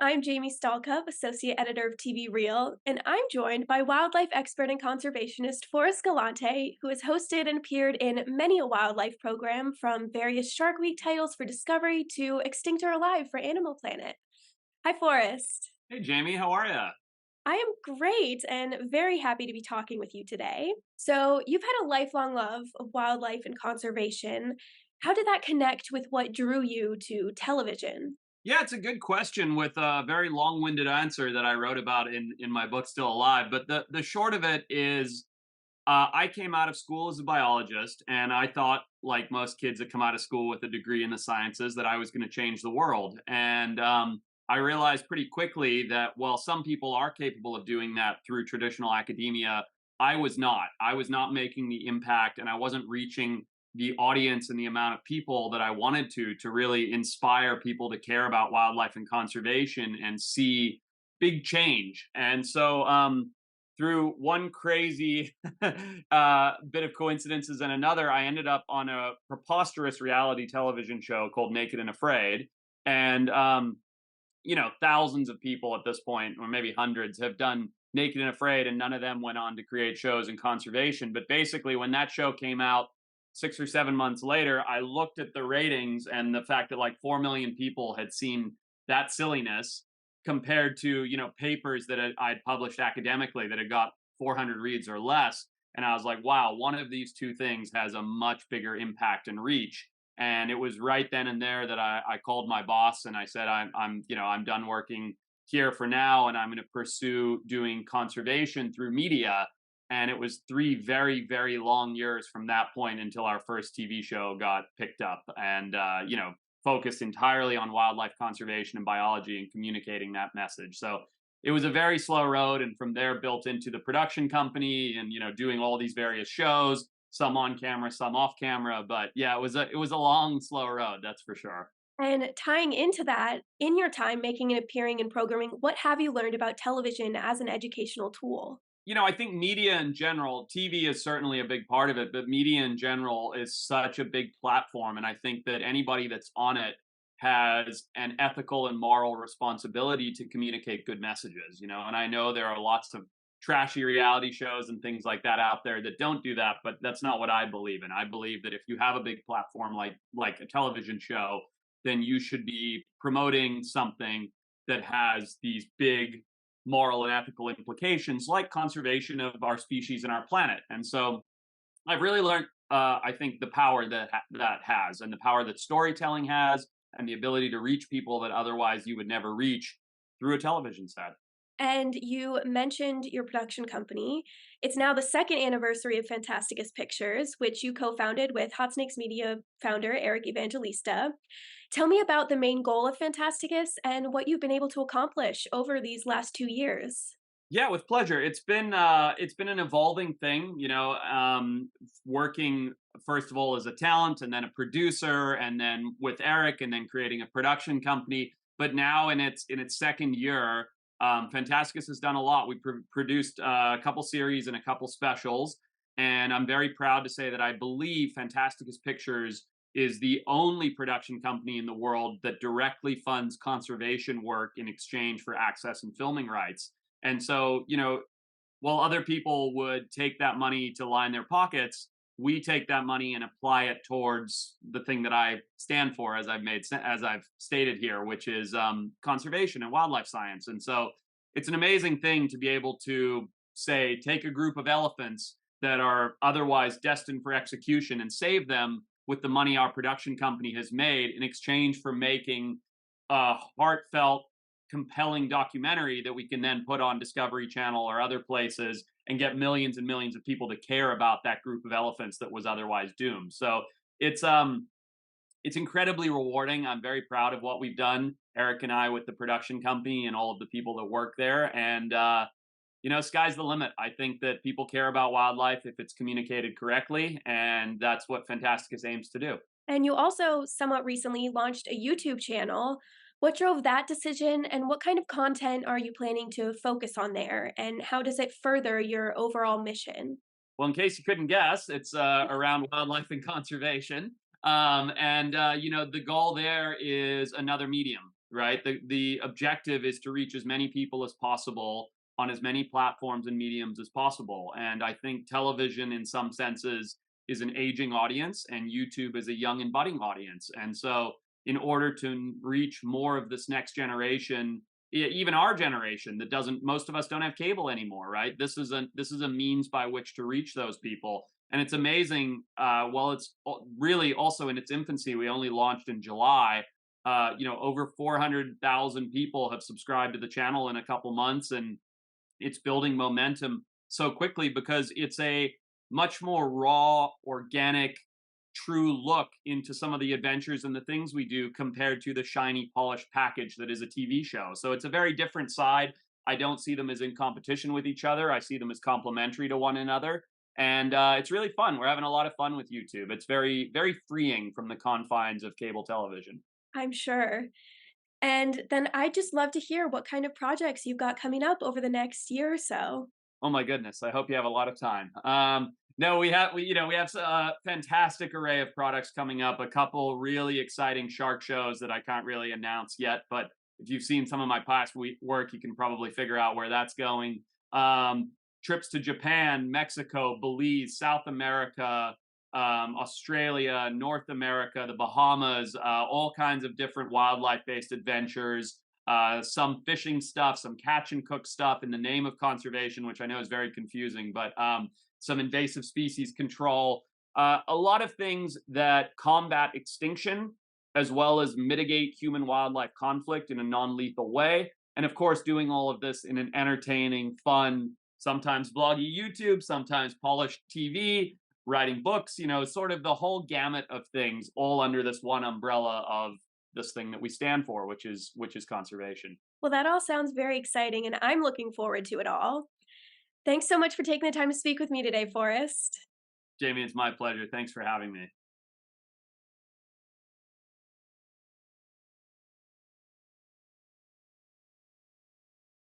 I'm Jamie Stalcup, Associate Editor of TV Reel, and I'm joined by wildlife expert and conservationist Forrest Galante, who has hosted and appeared in many a wildlife program from various Shark Week titles for Discovery to Extinct or Alive for Animal Planet. Hi, Forrest. Hey Jamie, how are you? I am great and very happy to be talking with you today. So, you've had a lifelong love of wildlife and conservation. How did that connect with what drew you to television? Yeah, it's a good question with a very long-winded answer that I wrote about in my book Still Alive. But the short of it is, I came out of school as a biologist, and I thought, like most kids that come out of school with a degree in the sciences, that I was going to change the world. And I realized pretty quickly that while some people are capable of doing that through traditional academia, I was not. I was not making the impact, and I wasn't reaching the audience and the amount of people that I wanted to really inspire people to care about wildlife and conservation and see big change. And so, through one crazy bit of coincidences and another, I ended up on a preposterous reality television show called Naked and Afraid. And, thousands of people at this point, or maybe hundreds, have done Naked and Afraid, and none of them went on to create shows in conservation. But basically, when that show came out 6 or 7 months later, I looked at the ratings and the fact that like 4 million people had seen that silliness compared to, papers that I'd published academically that had got 400 reads or less. And I was like, wow, one of these two things has a much bigger impact and reach. And it was right then and there that I called my boss and I said, I'm done working here for now, and I'm going to pursue doing conservation through media. And it was 3 very long years from that point until our first TV show got picked up, and focused entirely on wildlife conservation and biology and communicating that message. So it was a very slow road, and from there built into the production company and doing all these various shows, some on camera, some off camera. But yeah, it was a long slow road, that's for sure. And tying into that, in your time making and appearing in programming, what have you learned about television as an educational tool? I think media in general, TV is certainly a big part of it, but media in general is such a big platform. And I think that anybody that's on it has an ethical and moral responsibility to communicate good messages. And I know there are lots of trashy reality shows and things like that out there that don't do that, but that's not what I believe in. I believe that if you have a big platform like a television show, then you should be promoting something that has these big moral and ethical implications, like conservation of our species and our planet. And so I've really learned, I think, the power that has, and the power that storytelling has, and the ability to reach people that otherwise you would never reach through a television set. And you mentioned your production company. It's now the second anniversary of Phantasticus Pictures, which you co founded with Hot Snakes Media founder Eric Evangelista. Tell me about the main goal of Phantasticus and what you've been able to accomplish over these last 2 years. Yeah, with pleasure. It's been an evolving thing, working first of all as a talent, and then a producer, and then with Eric, and then creating a production company. But now in its second year, Fantasticus has done a lot. We produced a couple series and a couple specials, and I'm very proud to say that I believe Fantasticus Pictures is the only production company in the world that directly funds conservation work in exchange for access and filming rights. And so, while other people would take that money to line their pockets, we take that money and apply it towards the thing that I stand for, as I've stated here, which is conservation and wildlife science. And so, it's an amazing thing to be able to say, take a group of elephants that are otherwise destined for execution and save them with the money our production company has made in exchange for making a heartfelt, compelling documentary that we can then put on Discovery Channel or other places and get millions and millions of people to care about that group of elephants that was otherwise doomed. So it's incredibly rewarding. I'm very proud of what we've done, Eric and I, with the production company and all of the people that work there. And sky's the limit. I think that people care about wildlife if it's communicated correctly, and that's what Fantasticus aims to do. And you also somewhat recently launched a YouTube channel. What drove that decision, and what kind of content are you planning to focus on there, and how does it further your overall mission? Well, in case you couldn't guess, it's around wildlife and conservation. And the goal there is another medium. right? The objective is to reach as many people as possible on as many platforms and mediums as possible. And I think television, in some senses, is an aging audience, and YouTube is a young and budding audience. And so, in order to reach more of this next generation, even our generation that doesn't, most of us don't have cable anymore, right? This is a means by which to reach those people. And it's amazing. While it's really also in its infancy, we only launched in July. Over 400,000 people have subscribed to the channel in a couple months, and it's building momentum so quickly because it's a much more raw, organic, true look into some of the adventures and the things we do compared to the shiny, polished package that is a TV show. So it's a very different side. I don't see them as in competition with each other. I see them as complementary to one another. And it's really fun. We're having a lot of fun with YouTube. It's very, very freeing from the confines of cable television. I'm sure. And then I'd just love to hear what kind of projects you've got coming up over the next year or so. Oh my goodness! I hope you have a lot of time. No, we have a fantastic array of products coming up. A couple really exciting shark shows that I can't really announce yet, but if you've seen some of my past work, you can probably figure out where that's going. Trips to Japan, Mexico, Belize, South America, Australia, North America, the Bahamas, all kinds of different wildlife-based adventures, some fishing stuff, some catch and cook stuff in the name of conservation, which I know is very confusing, but some invasive species control, a lot of things that combat extinction as well as mitigate human wildlife conflict in a non lethal way. And of course, doing all of this in an entertaining, fun, sometimes bloggy YouTube, sometimes polished TV, writing books, sort of the whole gamut of things all under this one umbrella of this thing that we stand for, which is conservation. Well, that all sounds very exciting, and I'm looking forward to it all. Thanks so much for taking the time to speak with me today, Forrest. Jamie, it's my pleasure. Thanks for having me.